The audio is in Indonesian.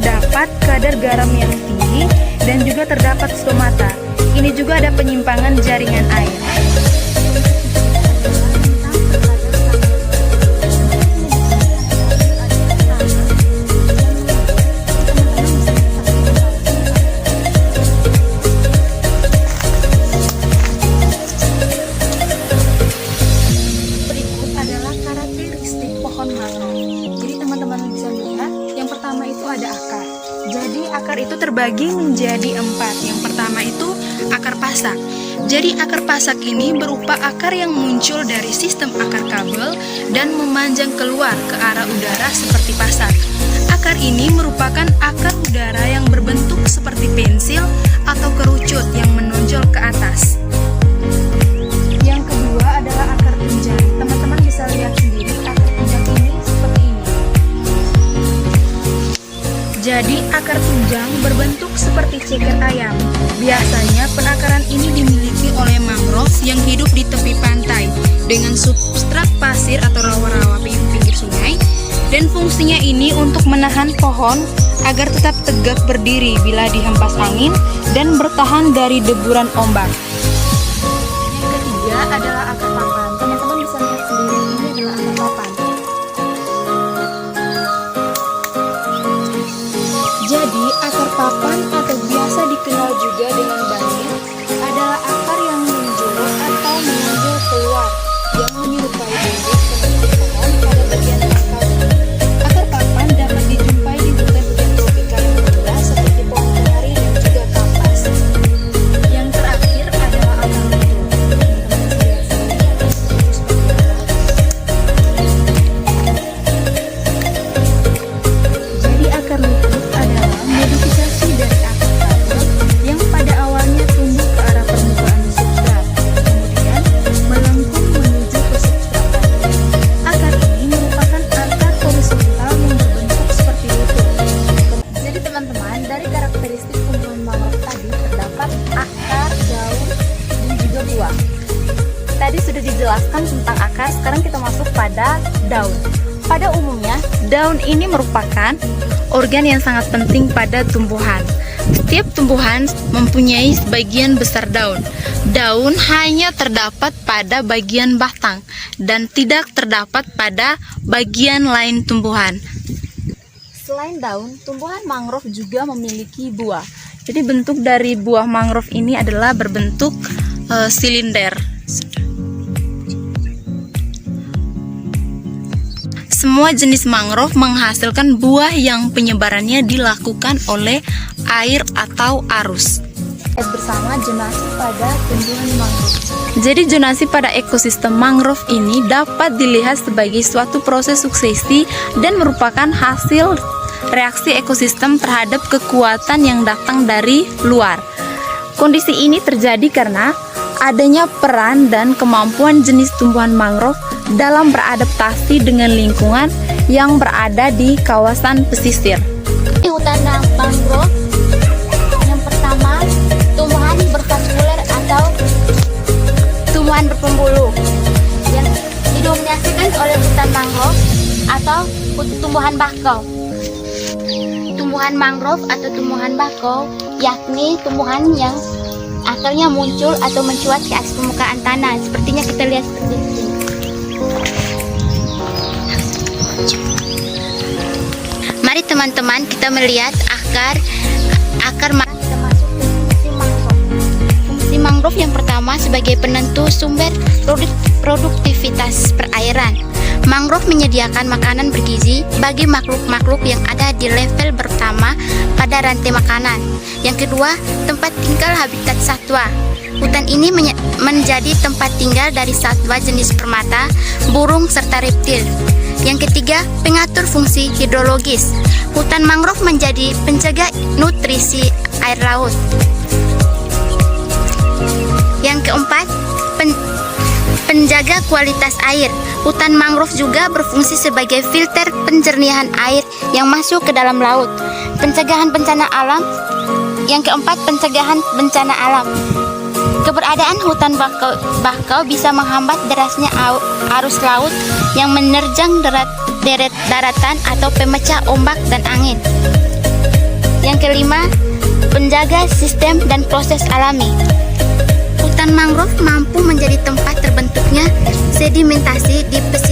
terdapat kadar garam yang tinggi dan juga terdapat stomata. Ini juga ada penyimpangan jaringan air. Berikut adalah karakteristik pohon mangrove. Jadi teman-teman bisa lihat, yang pertama itu ada akar. Jadi akar itu terbagi menjadi 4. Yang pertama itu akar pasak. Jadi akar pasak ini berupa akar yang muncul dari sistem akar kabel dan memanjang keluar ke arah udara seperti pasak. Akar ini merupakan akar udara yang berbentuk seperti pensil atau kerucut yang menonjol ke atas. Yang kedua adalah akar tunjang. Teman-teman bisa lihat sendiri akar tunjang ini seperti ini. Jadi akar tunjang berbentuk seperti ceker ayam. Biasanya penakaran ini dimiliki oleh mangrove yang hidup di tepi pantai dengan substrat pasir atau rawa-rawa pinggir sungai, dan fungsinya ini untuk menahan pohon agar tetap tegak berdiri bila dihempas angin dan bertahan dari deburan ombak. Yang ketiga adalah akar papan. Teman-teman bisa lihat sendiri, ini adalah akar papan. Jadi akar papan atau biasa dikenal juga dengan banir adalah akar yang menjulur atau menonjol keluar yang menyerupai bentuk seperti pohon pada bagian akar. Akar papan dapat dijumpai di hutan-hutan tropikal yang rendah seperti pohon kenari dan juga kampas. Yang terakhir adalah akar lutut. Jadi akar lutut adalah modifikasi dari akar kabel yang pada awalnya tumbuh ke arah permukaan substrat, kemudian melengkung menuju ke substrat. Akar ini merupakan akar horizontal yang berbentuk seperti lutut. Jadi teman-teman, dari karakteristik tumbuhan mangrove tadi terdapat akar, daun, dan juga buah. Tadi sudah dijelaskan tentang akar, sekarang kita masuk pada daun. Pada umumnya, daun ini merupakan organ yang sangat penting pada tumbuhan. Setiap tumbuhan mempunyai sebagian besar daun. Daun hanya terdapat pada bagian batang dan tidak terdapat pada bagian lain tumbuhan. Selain daun, tumbuhan mangrove juga memiliki buah. Jadi bentuk dari buah mangrove ini adalah berbentuk silinder. Semua jenis mangrove menghasilkan buah yang penyebarannya dilakukan oleh air atau arus. Bersama zonasi pada tumbuhan mangrove. Jadi zonasi pada ekosistem mangrove ini dapat dilihat sebagai suatu proses suksesi dan merupakan hasil reaksi ekosistem terhadap kekuatan yang datang dari luar. Kondisi ini terjadi karena adanya peran dan kemampuan jenis tumbuhan mangrove dalam beradaptasi dengan lingkungan yang berada di kawasan pesisir. Di hutan mangrove, yang pertama, tumbuhan bervaskuler atau tumbuhan berpembuluh yang didominasikan oleh hutan mangrove atau tumbuhan bakau. Tumbuhan mangrove atau tumbuhan bakau yakni tumbuhan yang akarnya muncul atau mencuat ke atas permukaan tanah. Sepertinya kita lihat seperti ini. Mari teman-teman kita melihat akar mangrove. Fungsi mangrove yang pertama sebagai penentu sumber produktivitas perairan. Mangrove menyediakan makanan bergizi bagi makhluk-makhluk yang ada di level pertama pada rantai makanan. Yang kedua, tempat tinggal habitat satwa. Hutan ini menjadi tempat tinggal dari satwa jenis primata, burung, serta reptil. Yang ketiga, pengatur fungsi hidrologis. Hutan mangrove menjadi pencegah nutrisi air laut. Yang keempat, penjaga kualitas air. Hutan mangrove juga berfungsi sebagai filter penjernihan air yang masuk ke dalam laut. Pencegahan bencana alam. Yang keempat, pencegahan bencana alam. Keberadaan hutan bakau bisa menghambat derasnya arus laut yang menerjang daratan atau pemecah ombak dan angin. Yang kelima, penjaga sistem dan proses alami. Hutan mangrove mampu menjadi tempat terbentuknya sedimentasi di pesisir